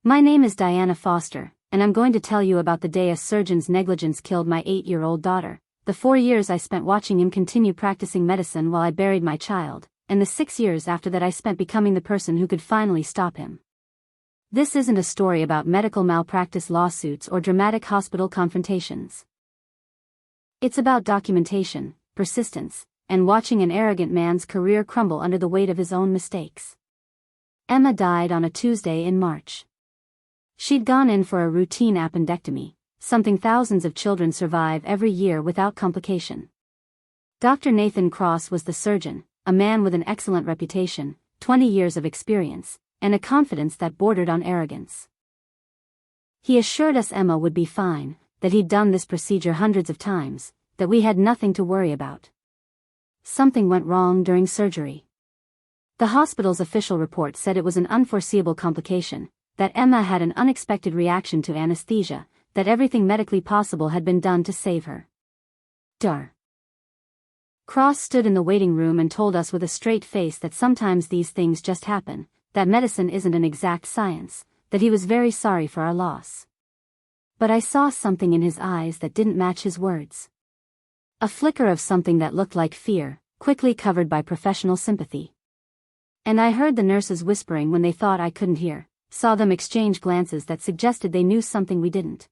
My name is Diana Foster, and I'm going to tell you about the day a surgeon's negligence killed my 8-year-old daughter, the 4 years I spent watching him continue practicing medicine while I buried my child, and the 6 years after that I spent becoming the person who could finally stop him. This isn't a story about medical malpractice lawsuits or dramatic hospital confrontations. It's about documentation, persistence, and watching an arrogant man's career crumble under the weight of his own mistakes. Emma died on a Tuesday in March. She'd gone in for a routine appendectomy, something thousands of children survive every year without complication. Dr. Nathan Cross was the surgeon, a man with an excellent reputation, 20 years of experience, and a confidence that bordered on arrogance. He assured us Emma would be fine, that he'd done this procedure hundreds of times, that we had nothing to worry about. Something went wrong during surgery. The hospital's official report said it was an unforeseeable complication, that Emma had an unexpected reaction to anesthesia, that everything medically possible had been done to save her. Cross stood in the waiting room and told us with a straight face that sometimes these things just happen, that medicine isn't an exact science, that he was very sorry for our loss. But I saw something in his eyes that didn't match his words. A flicker of something that looked like fear, quickly covered by professional sympathy. And I heard the nurses whispering when they thought I couldn't hear, saw them exchange glances that suggested they knew something we didn't.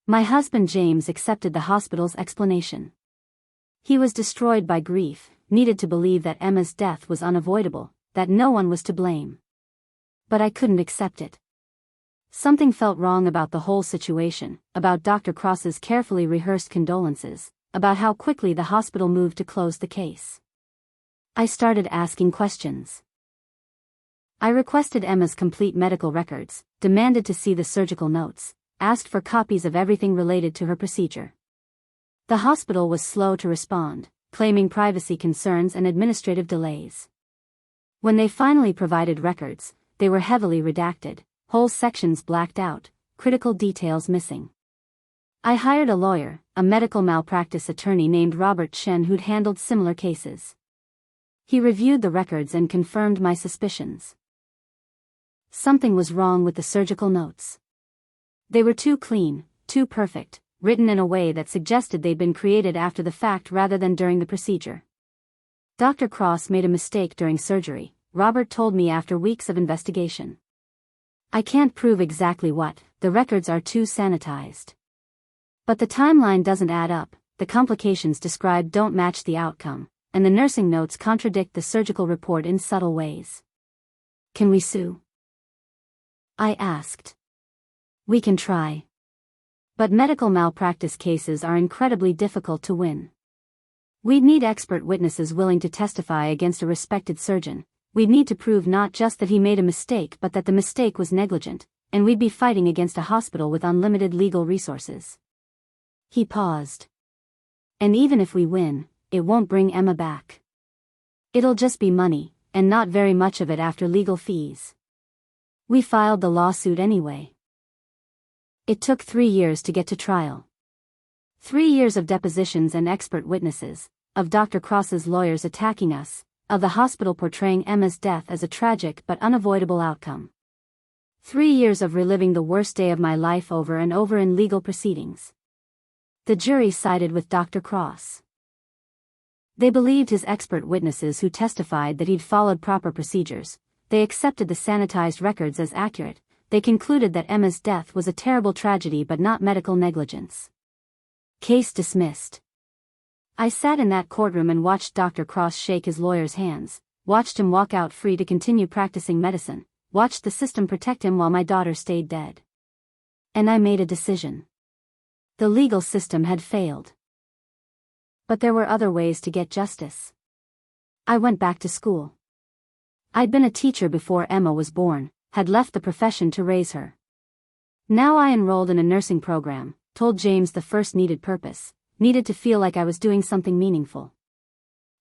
My husband James accepted the hospital's explanation. He was destroyed by grief, needed to believe that Emma's death was unavoidable, that no one was to blame. But I couldn't accept it. Something felt wrong about the whole situation, about Dr. Cross's carefully rehearsed condolences, about how quickly the hospital moved to close the case. I started asking questions. I requested Emma's complete medical records, demanded to see the surgical notes, asked for copies of everything related to her procedure. The hospital was slow to respond, claiming privacy concerns and administrative delays. When they finally provided records, they were heavily redacted, whole sections blacked out, critical details missing. I hired a lawyer, a medical malpractice attorney named Robert Chen who'd handled similar cases. He reviewed the records and confirmed my suspicions. Something was wrong with the surgical notes. They were too clean, too perfect, written in a way that suggested they'd been created after the fact rather than during the procedure. Dr. Cross made a mistake during surgery, Robert told me after weeks of investigation. I can't prove exactly what, the records are too sanitized. But the timeline doesn't add up, the complications described don't match the outcome, and the nursing notes contradict the surgical report in subtle ways. Can we sue? I asked. We can try. But medical malpractice cases are incredibly difficult to win. We'd need expert witnesses willing to testify against a respected surgeon. We'd need to prove not just that he made a mistake but that the mistake was negligent, and we'd be fighting against a hospital with unlimited legal resources. He paused. And even if we win, it won't bring Emma back. It'll just be money, and not very much of it after legal fees. We filed the lawsuit anyway. It took 3 years to get to trial. 3 years of depositions and expert witnesses, of Dr. Cross's lawyers attacking us, of the hospital portraying Emma's death as a tragic but unavoidable outcome. 3 years of reliving the worst day of my life over and over in legal proceedings. The jury sided with Dr. Cross. They believed his expert witnesses who testified that he'd followed proper procedures. They accepted the sanitized records as accurate. They concluded that Emma's death was a terrible tragedy but not medical negligence. Case dismissed. I sat in that courtroom and watched Dr. Cross shake his lawyer's hands, watched him walk out free to continue practicing medicine, watched the system protect him while my daughter stayed dead. And I made a decision. The legal system had failed. But there were other ways to get justice. I went back to school. I'd been a teacher before Emma was born, had left the profession to raise her. Now I enrolled in a nursing program, told James the first needed purpose, needed to feel like I was doing something meaningful.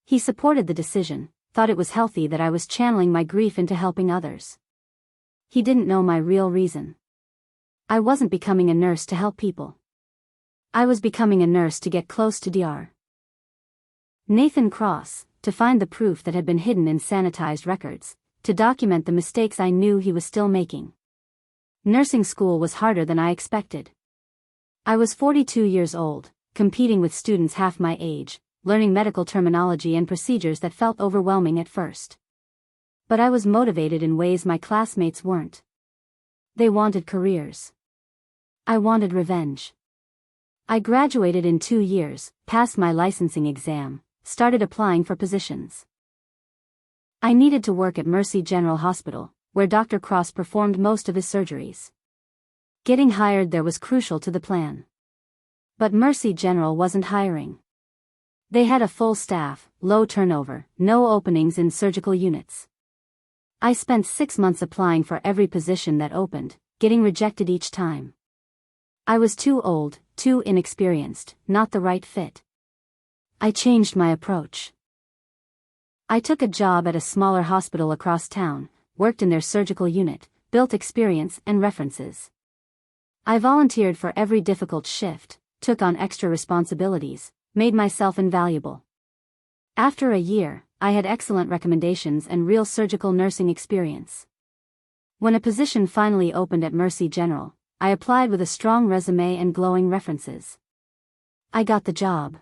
He supported the decision, thought it was healthy that I was channeling my grief into helping others. He didn't know my real reason. I wasn't becoming a nurse to help people. I was becoming a nurse to get close to Dr. Nathan Cross, to find the proof that had been hidden in sanitized records, to document the mistakes I knew he was still making. Nursing school was harder than I expected. I was 42 years old, competing with students half my age, learning medical terminology and procedures that felt overwhelming at first. But I was motivated in ways my classmates weren't. They wanted careers. I wanted revenge. I graduated in 2 years, passed my licensing exam, started applying for positions. I needed to work at Mercy General Hospital, where Dr. Cross performed most of his surgeries. Getting hired there was crucial to the plan. But Mercy General wasn't hiring. They had a full staff, low turnover, no openings in surgical units. I spent 6 months applying for every position that opened, getting rejected each time. I was too old, too inexperienced, not the right fit. I changed my approach. I took a job at a smaller hospital across town, worked in their surgical unit, built experience and references. I volunteered for every difficult shift, took on extra responsibilities, made myself invaluable. After a year, I had excellent recommendations and real surgical nursing experience. When a position finally opened at Mercy General, I applied with a strong resume and glowing references. I got the job.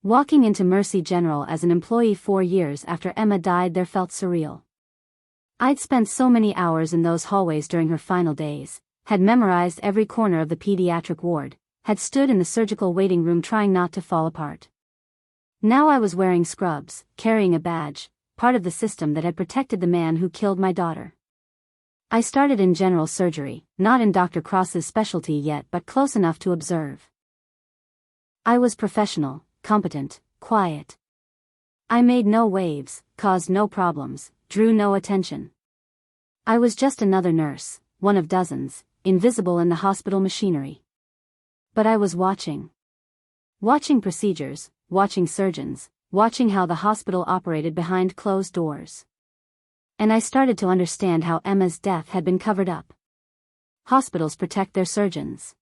Walking into Mercy General as an employee 4 years after Emma died there felt surreal. I'd spent so many hours in those hallways during her final days, had memorized every corner of the pediatric ward, had stood in the surgical waiting room trying not to fall apart. Now I was wearing scrubs, carrying a badge, part of the system that had protected the man who killed my daughter. I started in general surgery, not in Dr. Cross's specialty yet but close enough to observe. I was professional, competent, quiet. I made no waves, caused no problems, drew no attention. I was just another nurse, one of dozens, invisible in the hospital machinery. But I was watching. Watching procedures, watching surgeons, watching how the hospital operated behind closed doors. And I started to understand how Emma's death had been covered up. Hospitals protect their surgeons.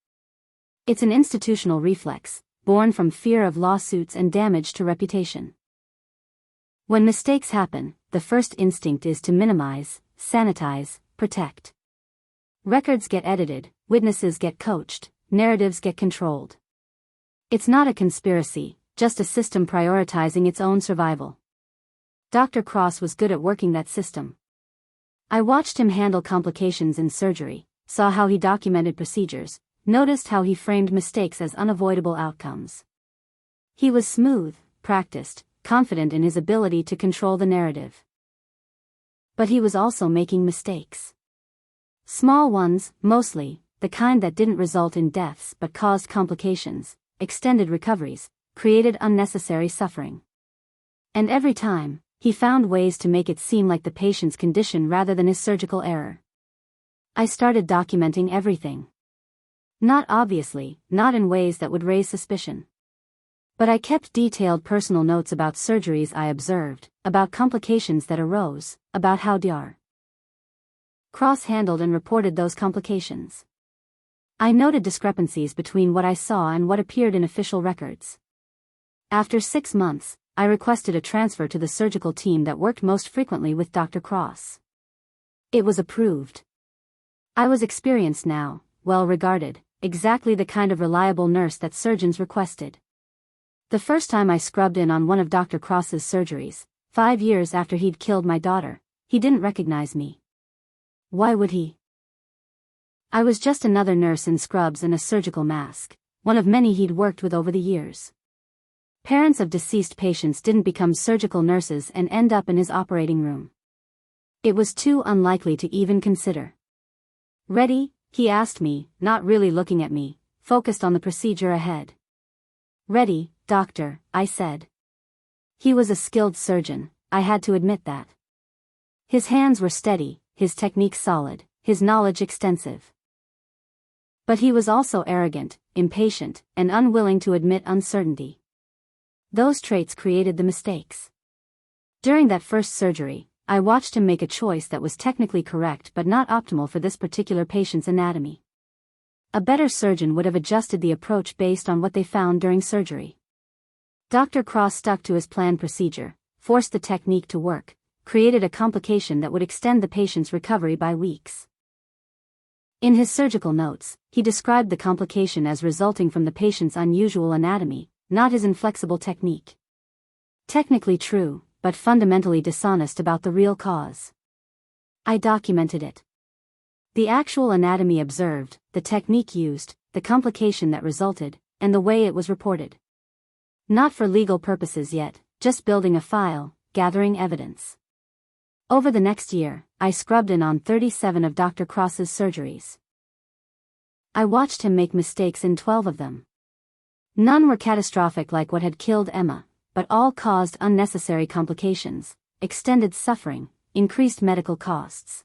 It's an institutional reflex, born from fear of lawsuits and damage to reputation. When mistakes happen, the first instinct is to minimize, sanitize, protect. Records get edited, witnesses get coached, narratives get controlled. It's not a conspiracy, just a system prioritizing its own survival. Dr. Cross was good at working that system. I watched him handle complications in surgery, saw how he documented procedures, noticed how he framed mistakes as unavoidable outcomes. He was smooth, practiced, confident in his ability to control the narrative. But he was also making mistakes. Small ones, mostly, the kind that didn't result in deaths but caused complications, extended recoveries, created unnecessary suffering. And every time, he found ways to make it seem like the patient's condition rather than his surgical error. I started documenting everything. Not obviously, not in ways that would raise suspicion. But I kept detailed personal notes about surgeries I observed, about complications that arose, about how Dr. Cross handled and reported those complications. I noted discrepancies between what I saw and what appeared in official records. After 6 months, I requested a transfer to the surgical team that worked most frequently with Dr. Cross. It was approved. I was experienced now, well regarded, exactly the kind of reliable nurse that surgeons requested. The first time I scrubbed in on one of Dr. Cross's surgeries, 5 years after he'd killed my daughter, he didn't recognize me. Why would he? I was just another nurse in scrubs and a surgical mask, one of many he'd worked with over the years. Parents of deceased patients didn't become surgical nurses and end up in his operating room. It was too unlikely to even consider. Ready? He asked me, not really looking at me, focused on the procedure ahead. Ready, doctor, I said. He was a skilled surgeon, I had to admit that. His hands were steady, his technique solid, his knowledge extensive. But he was also arrogant, impatient, and unwilling to admit uncertainty. Those traits created the mistakes. During that first surgery, I watched him make a choice that was technically correct but not optimal for this particular patient's anatomy. A better surgeon would have adjusted the approach based on what they found during surgery. Dr. Cross stuck to his planned procedure, forced the technique to work, created a complication that would extend the patient's recovery by weeks. In his surgical notes, he described the complication as resulting from the patient's unusual anatomy, not his inflexible technique. Technically true, but fundamentally dishonest about the real cause. I documented it. The actual anatomy observed, the technique used, the complication that resulted, and the way it was reported. Not for legal purposes yet, just building a file, gathering evidence. Over the next year, I scrubbed in on 37 of Dr. Cross's surgeries. I watched him make mistakes in 12 of them. None were catastrophic like what had killed Emma, but all caused unnecessary complications, extended suffering, increased medical costs.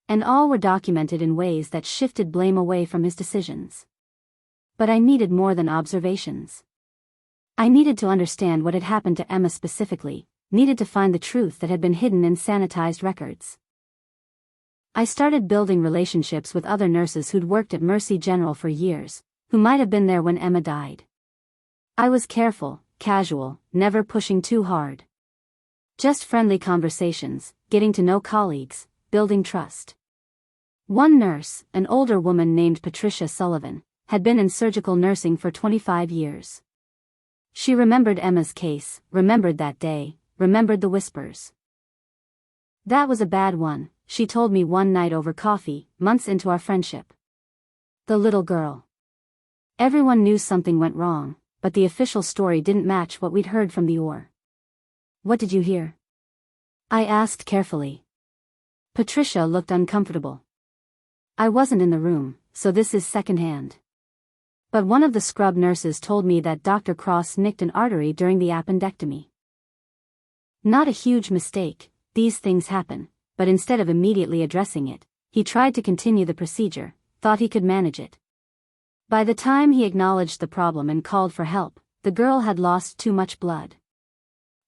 And all were documented in ways that shifted blame away from his decisions. But I needed more than observations. I needed to understand what had happened to Emma specifically, needed to find the truth that had been hidden in sanitized records. I started building relationships with other nurses who'd worked at Mercy General for years, who might have been there when Emma died. I was careful, casual, never pushing too hard. Just friendly conversations, getting to know colleagues, building trust. One nurse, an older woman named Patricia Sullivan, had been in surgical nursing for 25 years. She remembered Emma's case, remembered that day, remembered the whispers. That was a bad one, she told me one night over coffee, months into our friendship. The little girl. Everyone knew something went wrong, but the official story didn't match what we'd heard from the OR. What did you hear? I asked carefully. Patricia looked uncomfortable. I wasn't in the room, so this is secondhand. But one of the scrub nurses told me that Dr. Cross nicked an artery during the appendectomy. Not a huge mistake, these things happen, but instead of immediately addressing it, he tried to continue the procedure, thought he could manage it. By the time he acknowledged the problem and called for help, the girl had lost too much blood.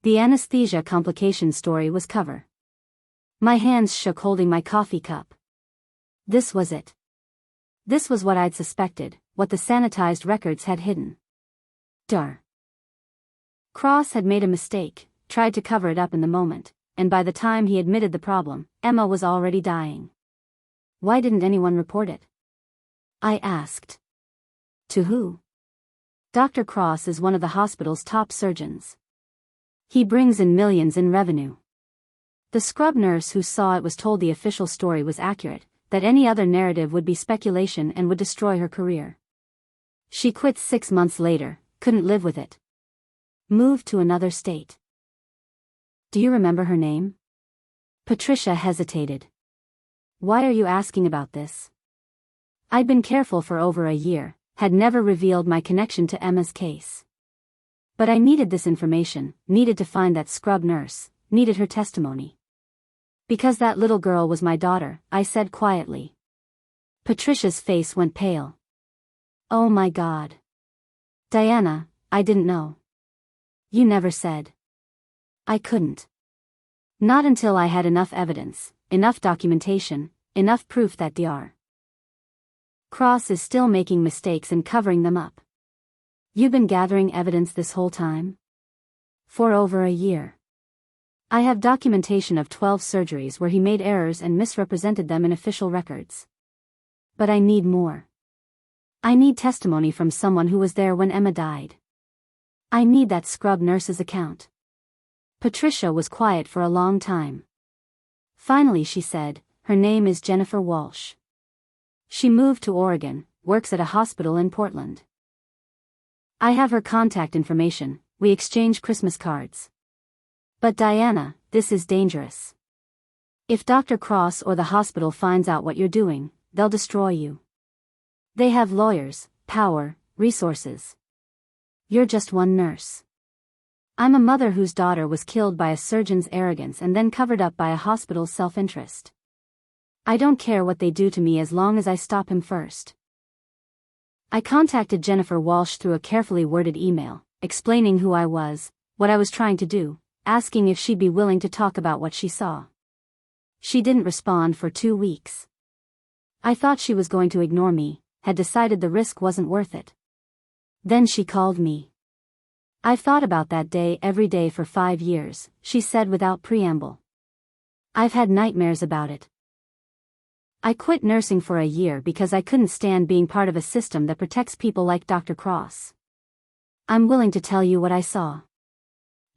The anesthesia complication story was cover. My hands shook holding my coffee cup. This was it. This was what I'd suspected, what the sanitized records had hidden. Dar. Cross had made a mistake, tried to cover it up in the moment, and by the time he admitted the problem, Emma was already dying. Why didn't anyone report it? I asked. To who? Dr. Cross is one of the hospital's top surgeons. He brings in millions in revenue. The scrub nurse who saw it was told the official story was accurate, that any other narrative would be speculation and would destroy her career. She quit 6 months later, couldn't live with it. Moved to another state. Do you remember her name? Patricia hesitated. Why are you asking about this? I'd been careful for over a year, had never revealed my connection to Emma's case. But I needed this information, needed to find that scrub nurse, needed her testimony. Because that little girl was my daughter, I said quietly. Patricia's face went pale. Oh my God. Diana, I didn't know. You never said. I couldn't. Not until I had enough evidence, enough documentation, enough proof that Dr. Cross is still making mistakes and covering them up. You've been gathering evidence this whole time? For over a year. I have documentation of 12 surgeries where he made errors and misrepresented them in official records. But I need more. I need testimony from someone who was there when Emma died. I need that scrub nurse's account. Patricia was quiet for a long time. Finally she said, her name is Jennifer Walsh. She moved to Oregon, works at a hospital in Portland. I have her contact information, we exchange Christmas cards. But Diana, this is dangerous. If Dr. Cross or the hospital finds out what you're doing, they'll destroy you. They have lawyers, power, resources. You're just one nurse. I'm a mother whose daughter was killed by a surgeon's arrogance and then covered up by a hospital's self-interest. I don't care what they do to me as long as I stop him first. I contacted Jennifer Walsh through a carefully worded email, explaining who I was, what I was trying to do, asking if she'd be willing to talk about what she saw. She didn't respond for 2 weeks. I thought she was going to ignore me, had decided the risk wasn't worth it. Then she called me. I've thought about that day every day for 5 years, she said without preamble. I've had nightmares about it. I quit nursing for a year because I couldn't stand being part of a system that protects people like Dr. Cross. I'm willing to tell you what I saw.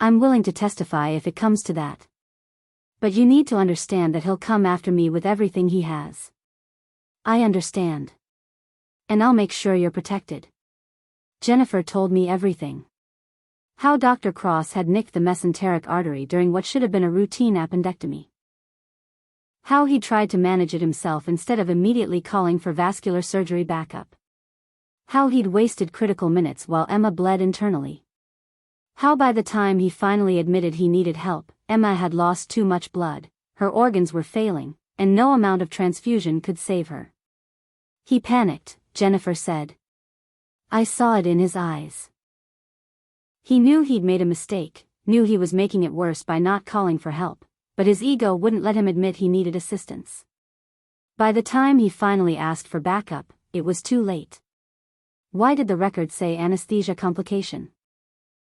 I'm willing to testify if it comes to that. But you need to understand that he'll come after me with everything he has. I understand. And I'll make sure you're protected. Jennifer told me everything. How Dr. Cross had nicked the mesenteric artery during what should have been a routine appendectomy. How he tried to manage it himself instead of immediately calling for vascular surgery backup. How he'd wasted critical minutes while Emma bled internally. How by the time he finally admitted he needed help, Emma had lost too much blood, her organs were failing, and no amount of transfusion could save her. He panicked, Jennifer said. I saw it in his eyes. He knew he'd made a mistake, knew he was making it worse by not calling for help, but his ego wouldn't let him admit he needed assistance. By the time he finally asked for backup, it was too late. Why did the record say anesthesia complication?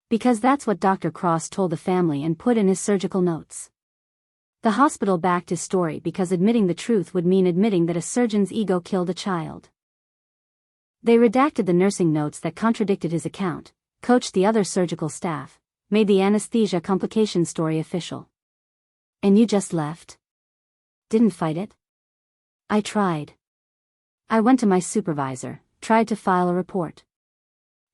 Because that's what Dr. Cross told the family and put in his surgical notes. The hospital backed his story because admitting the truth would mean admitting that a surgeon's ego killed a child. They redacted the nursing notes that contradicted his account, coached the other surgical staff, made the anesthesia complication story official. And you just left? Didn't fight it? I tried. I went to my supervisor, tried to file a report.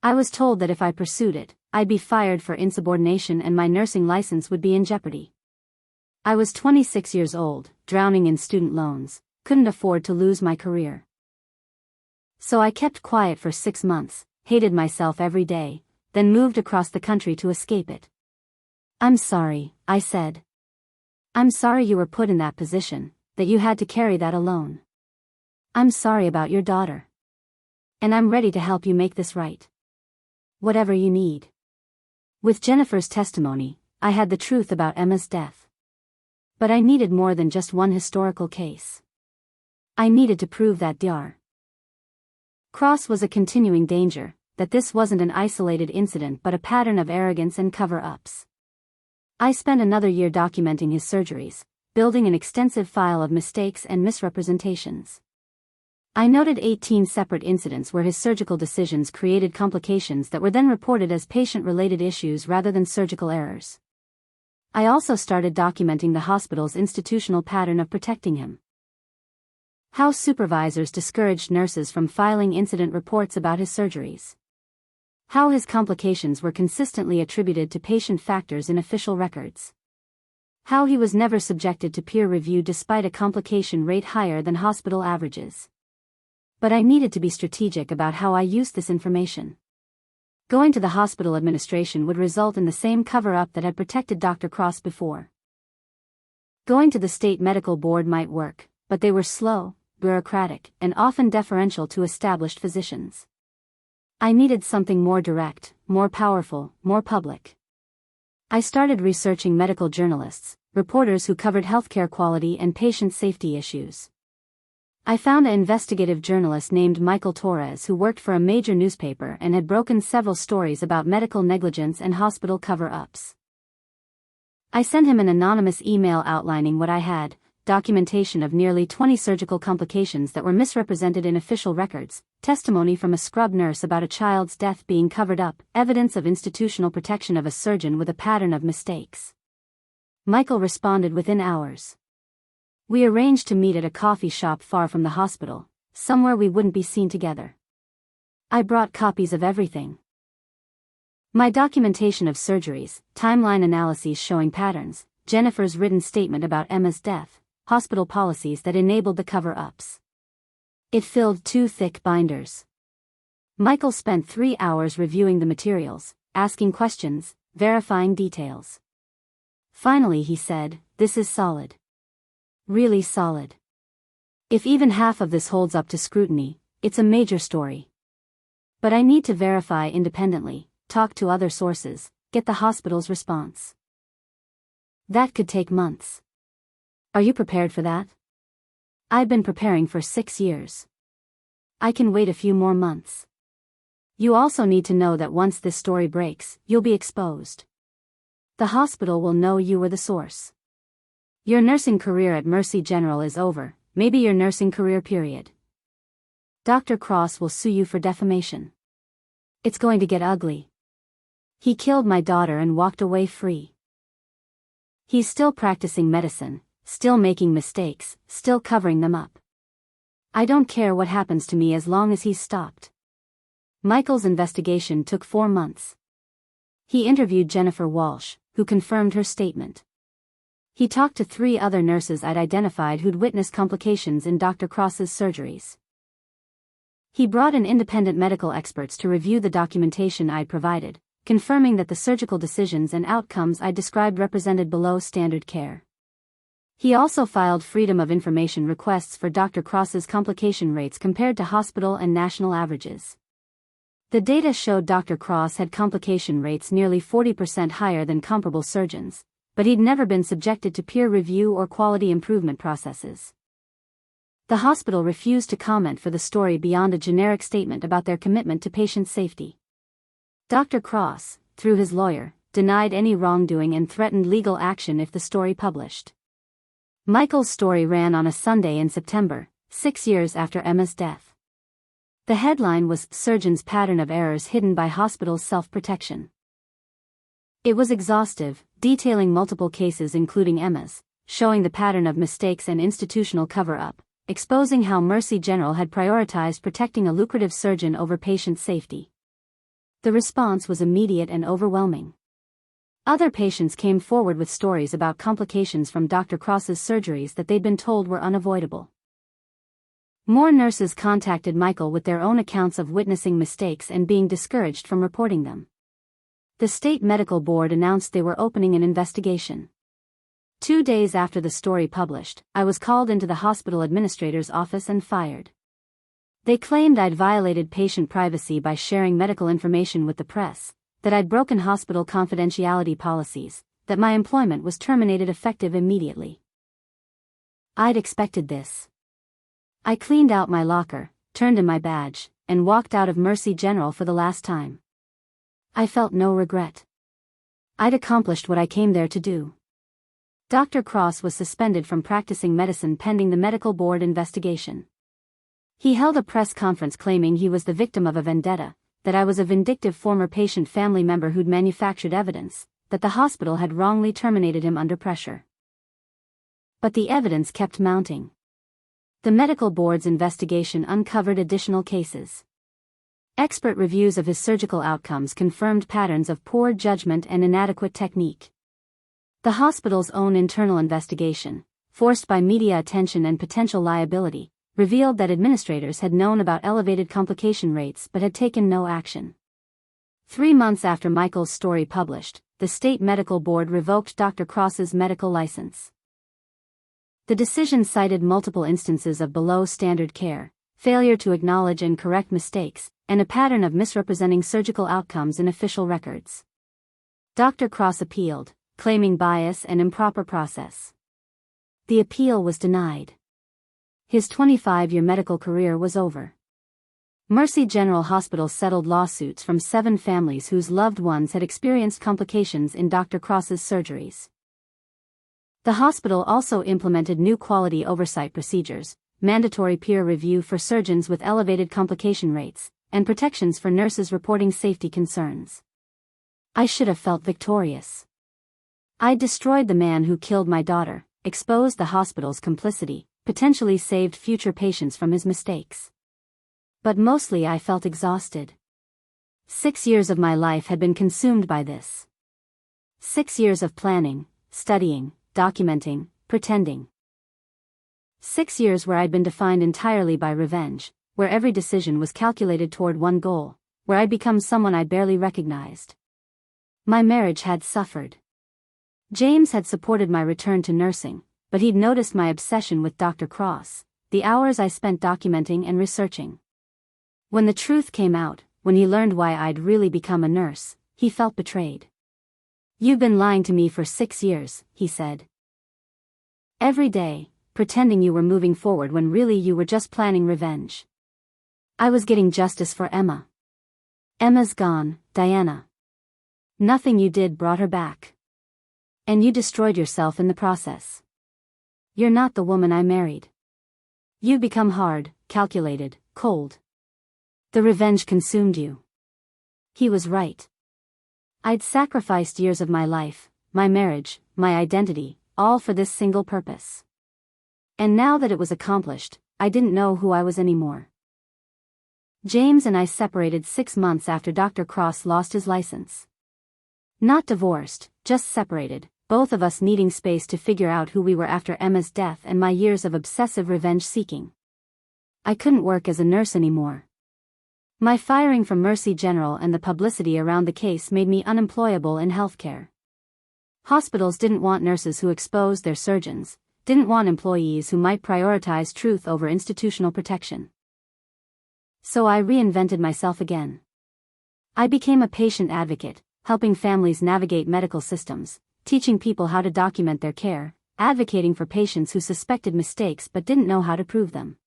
I was told that if I pursued it, I'd be fired for insubordination and my nursing license would be in jeopardy. I was 26 years old, drowning in student loans, couldn't afford to lose my career. So I kept quiet for 6 months, hated myself every day, then moved across the country to escape it. I'm sorry, I said. I'm sorry you were put in that position, that you had to carry that alone. I'm sorry about your daughter. And I'm ready to help you make this right. Whatever you need. With Jennifer's testimony, I had the truth about Emma's death. But I needed more than just one historical case. I needed to prove that Dr. Cross was a continuing danger, that this wasn't an isolated incident but a pattern of arrogance and cover-ups. I spent another year documenting his surgeries, building an extensive file of mistakes and misrepresentations. I noted 18 separate incidents where his surgical decisions created complications that were then reported as patient-related issues rather than surgical errors. I also started documenting the hospital's institutional pattern of protecting him. How supervisors discouraged nurses from filing incident reports about his surgeries. How his complications were consistently attributed to patient factors in official records. How he was never subjected to peer review despite a complication rate higher than hospital averages. But I needed to be strategic about how I used this information. Going to the hospital administration would result in the same cover-up that had protected Dr. Cross before. Going to the state medical board might work, but they were slow, bureaucratic, and often deferential to established physicians. I needed something more direct, more powerful, more public. I started researching medical journalists, reporters who covered healthcare quality and patient safety issues. I found an investigative journalist named Michael Torres who worked for a major newspaper and had broken several stories about medical negligence and hospital cover-ups. I sent him an anonymous email outlining what I had, documentation of nearly 20 surgical complications that were misrepresented in official records, testimony from a scrub nurse about a child's death being covered up, evidence of institutional protection of a surgeon with a pattern of mistakes. Michael responded within hours. We arranged to meet at a coffee shop far from the hospital, somewhere we wouldn't be seen together. I brought copies of everything. My documentation of surgeries, timeline analyses showing patterns, Jennifer's written statement about Emma's death, hospital policies that enabled the cover-ups. It filled 2 thick binders. Michael spent 3 hours reviewing the materials, asking questions, verifying details. Finally he said, "This is solid. Really solid. If even half of this holds up to scrutiny, it's a major story. But I need to verify independently, talk to other sources, get the hospital's response. That could take months. Are you prepared for that? I've been preparing for 6 years. I can wait a few more months. You also need to know that once this story breaks, you'll be exposed. The hospital will know you were the source. Your nursing career at Mercy General is over, maybe your nursing career period. Dr. Cross will sue you for defamation. It's going to get ugly. He killed my daughter and walked away free. He's still practicing medicine, still making mistakes, still covering them up. I don't care what happens to me as long as he's stopped. Michael's investigation took 4 months. He interviewed Jennifer Walsh, who confirmed her statement. He talked to 3 other nurses I'd identified who'd witnessed complications in Dr. Cross's surgeries. He brought in independent medical experts to review the documentation I'd provided, confirming that the surgical decisions and outcomes I described represented below standard care. He also filed Freedom of Information requests for Dr. Cross's complication rates compared to hospital and national averages. The data showed Dr. Cross had complication rates nearly 40% higher than comparable surgeons, but he'd never been subjected to peer review or quality improvement processes. The hospital refused to comment for the story beyond a generic statement about their commitment to patient safety. Dr. Cross, through his lawyer, denied any wrongdoing and threatened legal action if the story published. Michael's story ran on a Sunday in September, 6 years after Emma's death. The headline was "Surgeon's Pattern of Errors Hidden by Hospital's Self-Protection." It was exhaustive, detailing multiple cases including Emma's, showing the pattern of mistakes and institutional cover-up, exposing how Mercy General had prioritized protecting a lucrative surgeon over patient safety. The response was immediate and overwhelming. Other patients came forward with stories about complications from Dr. Cross's surgeries that they'd been told were unavoidable. More nurses contacted Michael with their own accounts of witnessing mistakes and being discouraged from reporting them. The state medical board announced they were opening an investigation. 2 days after the story published, I was called into the hospital administrator's office and fired. They claimed I'd violated patient privacy by sharing medical information with the press, that I'd broken hospital confidentiality policies, that my employment was terminated effective immediately. I'd expected this. I cleaned out my locker, turned in my badge, and walked out of Mercy General for the last time. I felt no regret. I'd accomplished what I came there to do. Dr. Cross was suspended from practicing medicine pending the medical board investigation. He held a press conference claiming he was the victim of a vendetta, that I was a vindictive former patient family member who'd manufactured evidence, that the hospital had wrongly terminated him under pressure. But the evidence kept mounting. The medical board's investigation uncovered additional cases. Expert reviews of his surgical outcomes confirmed patterns of poor judgment and inadequate technique. The hospital's own internal investigation, forced by media attention and potential liability, revealed that administrators had known about elevated complication rates but had taken no action. 3 months after Michael's story published, the state medical board revoked Dr. Cross's medical license. The decision cited multiple instances of below-standard care, failure to acknowledge and correct mistakes, and a pattern of misrepresenting surgical outcomes in official records. Dr. Cross appealed, claiming bias and improper process. The appeal was denied. His 25-year medical career was over. Mercy General Hospital settled lawsuits from 7 families whose loved ones had experienced complications in Dr. Cross's surgeries. The hospital also implemented new quality oversight procedures, mandatory peer review for surgeons with elevated complication rates, and protections for nurses reporting safety concerns. I should have felt victorious. I destroyed the man who killed my daughter, exposed the hospital's complicity, potentially saved future patients from his mistakes. But mostly I felt exhausted. 6 years of my life had been consumed by this. 6 years of planning, studying, documenting, pretending. 6 years where I'd been defined entirely by revenge, where every decision was calculated toward one goal, where I'd become someone I barely recognized. My marriage had suffered. James had supported my return to nursing, but he'd noticed my obsession with Dr. Cross, the hours I spent documenting and researching. When the truth came out, when he learned why I'd really become a nurse, he felt betrayed. "You've been lying to me for 6 years," he said. "Every day, pretending you were moving forward when really you were just planning revenge." I was getting justice for Emma. Emma's gone, Diana. Nothing you did brought her back. And you destroyed yourself in the process. You're not the woman I married. You become hard, calculated, cold. The revenge consumed you. He was right. I'd sacrificed years of my life, my marriage, my identity, all for this single purpose. And now that it was accomplished, I didn't know who I was anymore. James and I separated 6 months after Dr. Cross lost his license. Not divorced, just separated, both of us needing space to figure out who we were after Emma's death and my years of obsessive revenge seeking. I couldn't work as a nurse anymore. My firing from Mercy General and the publicity around the case made me unemployable in healthcare. Hospitals didn't want nurses who exposed their surgeons, didn't want employees who might prioritize truth over institutional protection. So I reinvented myself again. I became a patient advocate, helping families navigate medical systems, teaching people how to document their care, advocating for patients who suspected mistakes but didn't know how to prove them.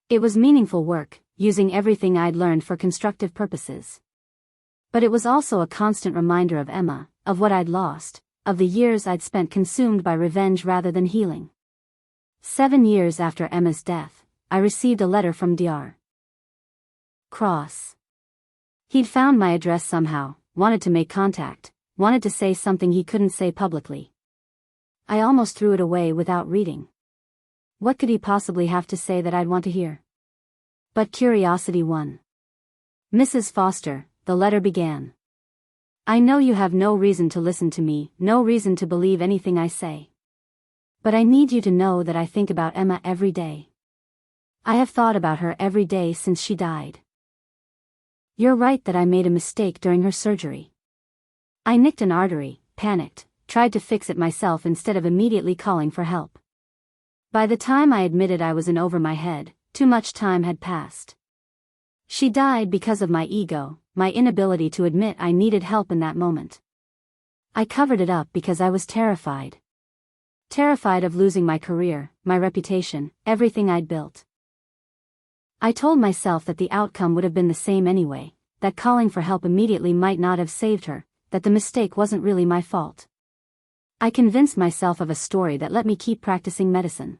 It was meaningful work, using everything I'd learned for constructive purposes. But it was also a constant reminder of Emma, of what I'd lost, of the years I'd spent consumed by revenge rather than healing. 7 years after Emma's death, I received a letter from Dr. Cross. He'd found my address somehow, wanted to make contact, wanted to say something he couldn't say publicly. I almost threw it away without reading. What could he possibly have to say that I'd want to hear? But curiosity won. Mrs. Foster, the letter began. I know you have no reason to listen to me, no reason to believe anything I say. But I need you to know that I think about Emma every day. I have thought about her every day since she died. You're right that I made a mistake during her surgery. I nicked an artery, panicked, tried to fix it myself instead of immediately calling for help. By the time I admitted I was in over my head, too much time had passed. She died because of my ego, my inability to admit I needed help in that moment. I covered it up because I was terrified. Terrified of losing my career, my reputation, everything I'd built. I told myself that the outcome would have been the same anyway, that calling for help immediately might not have saved her, that the mistake wasn't really my fault. I convinced myself of a story that let me keep practicing medicine.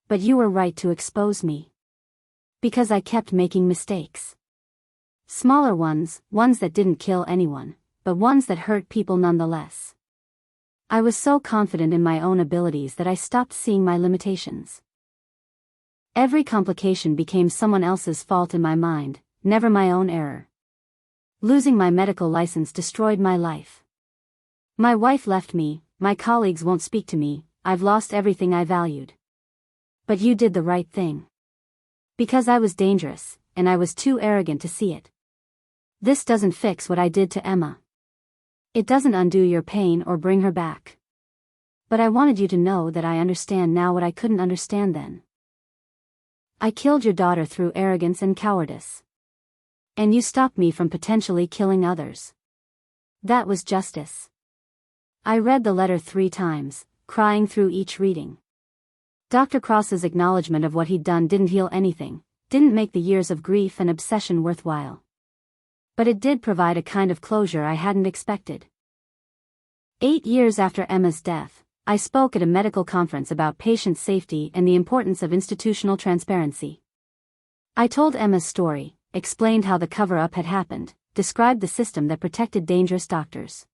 But you were right to expose me. Because I kept making mistakes. Smaller ones that didn't kill anyone, but ones that hurt people nonetheless. I was so confident in my own abilities that I stopped seeing my limitations. Every complication became someone else's fault in my mind, never my own error. Losing my medical license destroyed my life. My wife left me, my colleagues won't speak to me, I've lost everything I valued. But you did the right thing. Because I was dangerous, and I was too arrogant to see it. This doesn't fix what I did to Emma. It doesn't undo your pain or bring her back. But I wanted you to know that I understand now what I couldn't understand then. I killed your daughter through arrogance and cowardice. And you stopped me from potentially killing others. That was justice. I read the letter 3 times, crying through each reading. Dr. Cross's acknowledgement of what he'd done didn't heal anything, didn't make the years of grief and obsession worthwhile. But it did provide a kind of closure I hadn't expected. 8 years after Emma's death, I spoke at a medical conference about patient safety and the importance of institutional transparency. I told Emma's story, explained how the cover-up had happened, described the system that protected dangerous doctors.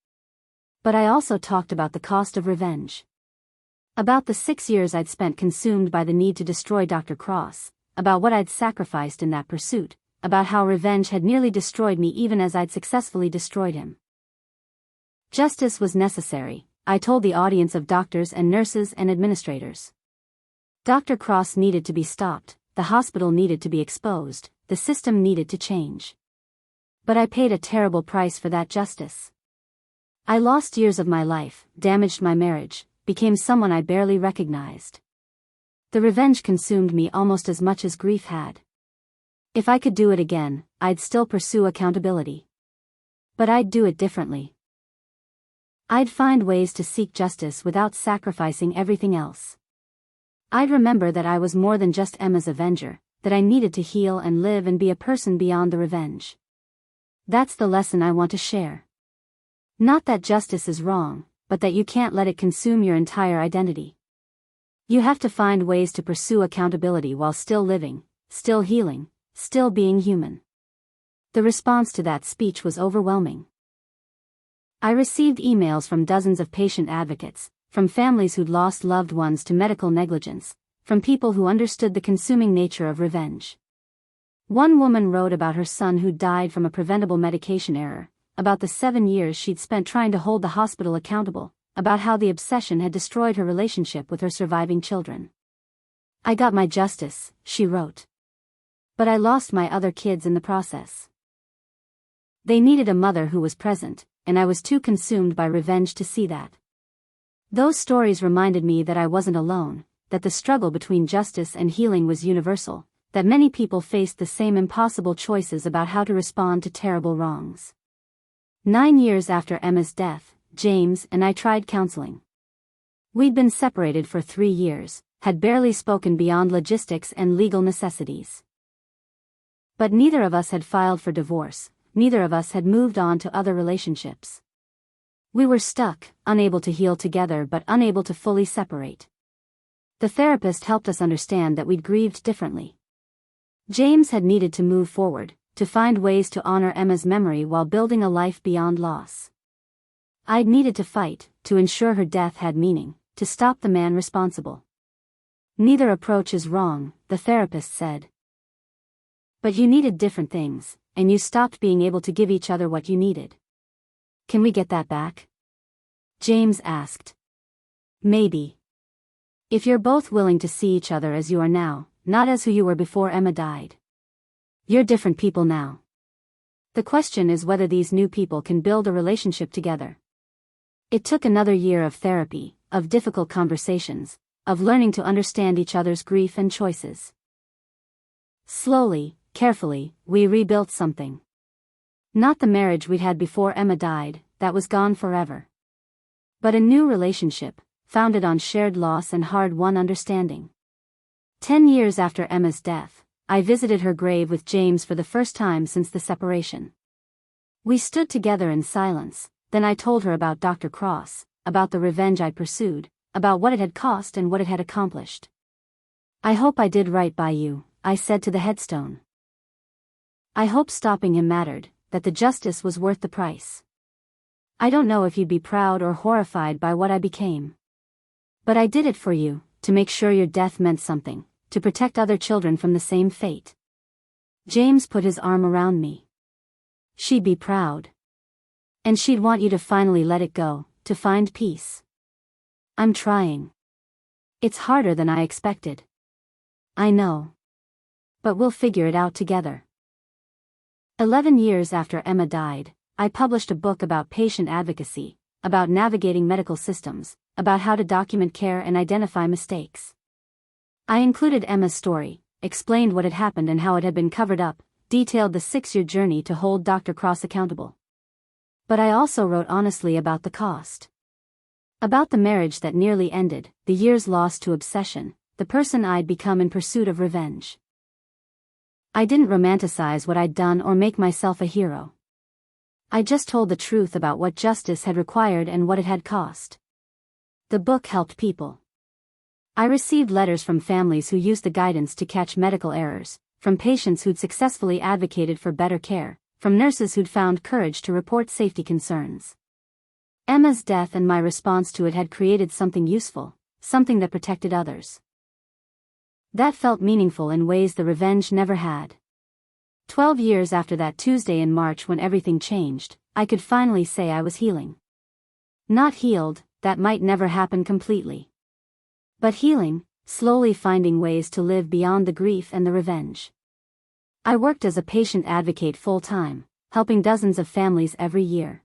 But I also talked about the cost of revenge. About the 6 years I'd spent consumed by the need to destroy Dr. Cross, about what I'd sacrificed in that pursuit, about how revenge had nearly destroyed me even as I'd successfully destroyed him. Justice was necessary, I told the audience of doctors and nurses and administrators. Dr. Cross needed to be stopped, the hospital needed to be exposed, the system needed to change. But I paid a terrible price for that justice. I lost years of my life, damaged my marriage, became someone I barely recognized. The revenge consumed me almost as much as grief had. If I could do it again, I'd still pursue accountability. But I'd do it differently. I'd find ways to seek justice without sacrificing everything else. I'd remember that I was more than just Emma's avenger, that I needed to heal and live and be a person beyond the revenge. That's the lesson I want to share. Not that justice is wrong, but that you can't let it consume your entire identity. You have to find ways to pursue accountability while still living, still healing, still being human. The response to that speech was overwhelming. I received emails from dozens of patient advocates, from families who'd lost loved ones to medical negligence, from people who understood the consuming nature of revenge. One woman wrote about her son who died from a preventable medication error, about the 7 years she'd spent trying to hold the hospital accountable, about how the obsession had destroyed her relationship with her surviving children. I got my justice, she wrote. But I lost my other kids in the process. They needed a mother who was present, and I was too consumed by revenge to see that. Those stories reminded me that I wasn't alone, that the struggle between justice and healing was universal, that many people faced the same impossible choices about how to respond to terrible wrongs. 9 years after Emma's death, James and I tried counseling. We'd been separated for 3 years, had barely spoken beyond logistics and legal necessities. But neither of us had filed for divorce, neither of us had moved on to other relationships. We were stuck, unable to heal together but unable to fully separate. The therapist helped us understand that we'd grieved differently. James had needed to move forward, to find ways to honor Emma's memory while building a life beyond loss. I'd needed to fight, to ensure her death had meaning, to stop the man responsible. Neither approach is wrong, the therapist said. But you needed different things, and you stopped being able to give each other what you needed. Can we get that back? James asked. Maybe. If you're both willing to see each other as you are now, not as who you were before Emma died. You're different people now. The question is whether these new people can build a relationship together. It took another year of therapy, of difficult conversations, of learning to understand each other's grief and choices. Slowly, carefully, we rebuilt something. Not the marriage we'd had before Emma died, that was gone forever. But a new relationship, founded on shared loss and hard-won understanding. 10 years after Emma's death, I visited her grave with James for the first time since the separation. We stood together in silence, then I told her about Dr. Cross, about the revenge I pursued, about what it had cost and what it had accomplished. I hope I did right by you, I said to the headstone. I hope stopping him mattered, that the justice was worth the price. I don't know if you'd be proud or horrified by what I became. But I did it for you, to make sure your death meant something, to protect other children from the same fate. James put his arm around me. She'd be proud. And she'd want you to finally let it go, to find peace. I'm trying. It's harder than I expected. I know. But we'll figure it out together. 11 years after Emma died, I published a book about patient advocacy, about navigating medical systems, about how to document care and identify mistakes. I included Emma's story, explained what had happened and how it had been covered up, detailed the 6-year journey to hold Dr. Cross accountable. But I also wrote honestly about the cost. About the marriage that nearly ended, the years lost to obsession, the person I'd become in pursuit of revenge. I didn't romanticize what I'd done or make myself a hero. I just told the truth about what justice had required and what it had cost. The book helped people. I received letters from families who used the guidance to catch medical errors, from patients who'd successfully advocated for better care, from nurses who'd found courage to report safety concerns. Emma's death and my response to it had created something useful, something that protected others. That felt meaningful in ways the revenge never had. 12 years after that Tuesday in March when everything changed, I could finally say I was healing. Not healed, that might never happen completely. But healing, slowly finding ways to live beyond the grief and the revenge. I worked as a patient advocate full-time, helping dozens of families every year.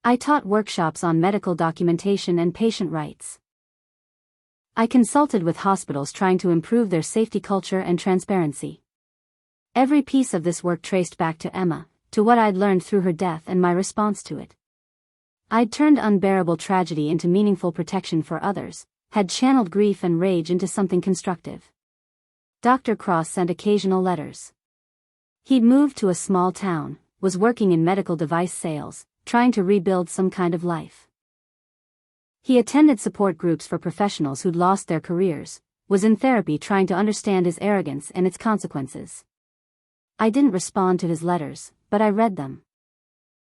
I taught workshops on medical documentation and patient rights. I consulted with hospitals trying to improve their safety culture and transparency. Every piece of this work traced back to Emma, to what I'd learned through her death and my response to it. I'd turned unbearable tragedy into meaningful protection for others, had channeled grief and rage into something constructive. Dr. Cross sent occasional letters. He'd moved to a small town, was working in medical device sales, trying to rebuild some kind of life. He attended support groups for professionals who'd lost their careers, was in therapy trying to understand his arrogance and its consequences. I didn't respond to his letters, but I read them.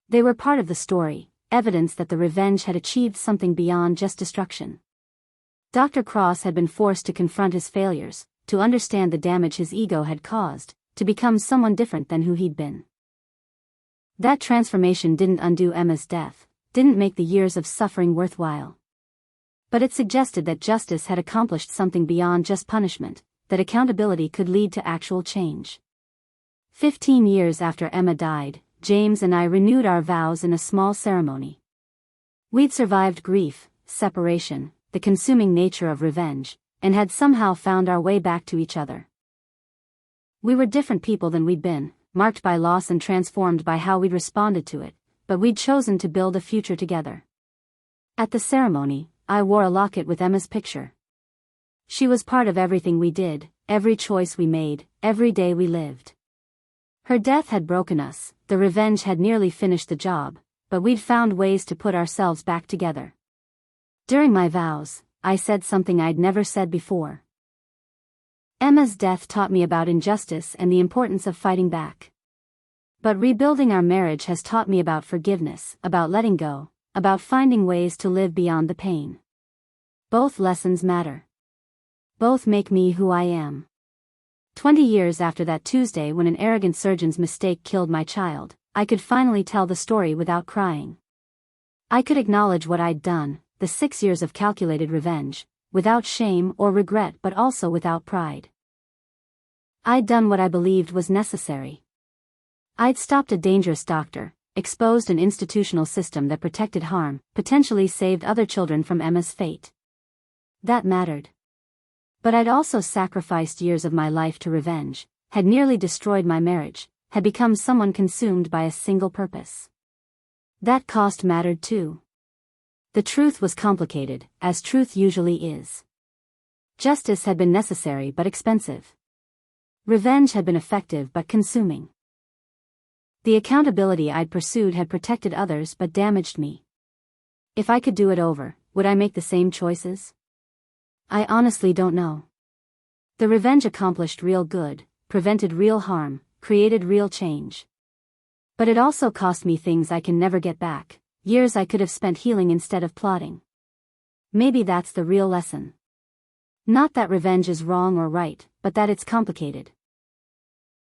They were part of the story, evidence that the revenge had achieved something beyond just destruction. Dr. Cross had been forced to confront his failures, to understand the damage his ego had caused, to become someone different than who he'd been. That transformation didn't undo Emma's death, didn't make the years of suffering worthwhile. But it suggested that justice had accomplished something beyond just punishment, that accountability could lead to actual change. 15 years after Emma died, James and I renewed our vows in a small ceremony. We'd survived grief, separation, the consuming nature of revenge, and had somehow found our way back to each other. We were different people than we'd been, marked by loss and transformed by how we'd responded to it, but we'd chosen to build a future together. At the ceremony, I wore a locket with Emma's picture. She was part of everything we did, every choice we made, every day we lived. Her death had broken us, the revenge had nearly finished the job, but we'd found ways to put ourselves back together. During my vows, I said something I'd never said before. Emma's death taught me about injustice and the importance of fighting back. But rebuilding our marriage has taught me about forgiveness, about letting go, about finding ways to live beyond the pain. Both lessons matter. Both make me who I am. 20 years after that Tuesday when an arrogant surgeon's mistake killed my child, I could finally tell the story without crying. I could acknowledge what I'd done, the 6 years of calculated revenge, without shame or regret but also without pride. I'd done what I believed was necessary. I'd stopped a dangerous doctor, exposed an institutional system that protected harm, potentially saved other children from Emma's fate. That mattered. But I'd also sacrificed years of my life to revenge, had nearly destroyed my marriage, had become someone consumed by a single purpose. That cost mattered too. The truth was complicated, as truth usually is. Justice had been necessary but expensive. Revenge had been effective but consuming. The accountability I'd pursued had protected others but damaged me. If I could do it over, would I make the same choices? I honestly don't know. The revenge accomplished real good, prevented real harm, created real change. But it also cost me things I can never get back, years I could have spent healing instead of plotting. Maybe that's the real lesson. Not that revenge is wrong or right, but that it's complicated.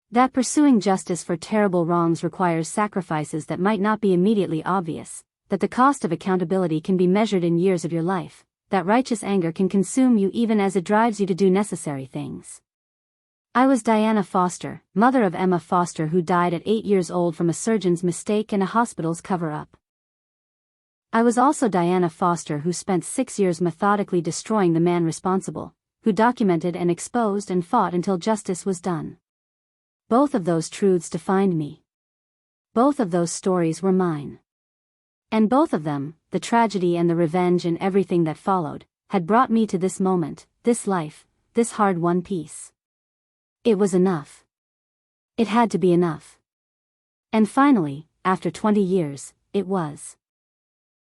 That pursuing justice for terrible wrongs requires sacrifices that might not be immediately obvious, that the cost of accountability can be measured in years of your life, that righteous anger can consume you even as it drives you to do necessary things. I was Diana Foster, mother of Emma Foster, who died at 8 years old from a surgeon's mistake and a hospital's cover-up. I was also Diana Foster, who spent 6 years methodically destroying the man responsible, who documented and exposed and fought until justice was done. Both of those truths defined me. Both of those stories were mine. And both of them, the tragedy and the revenge and everything that followed, had brought me to this moment, this life, this hard-won peace. It was enough. It had to be enough. And finally, after 20 years, it was.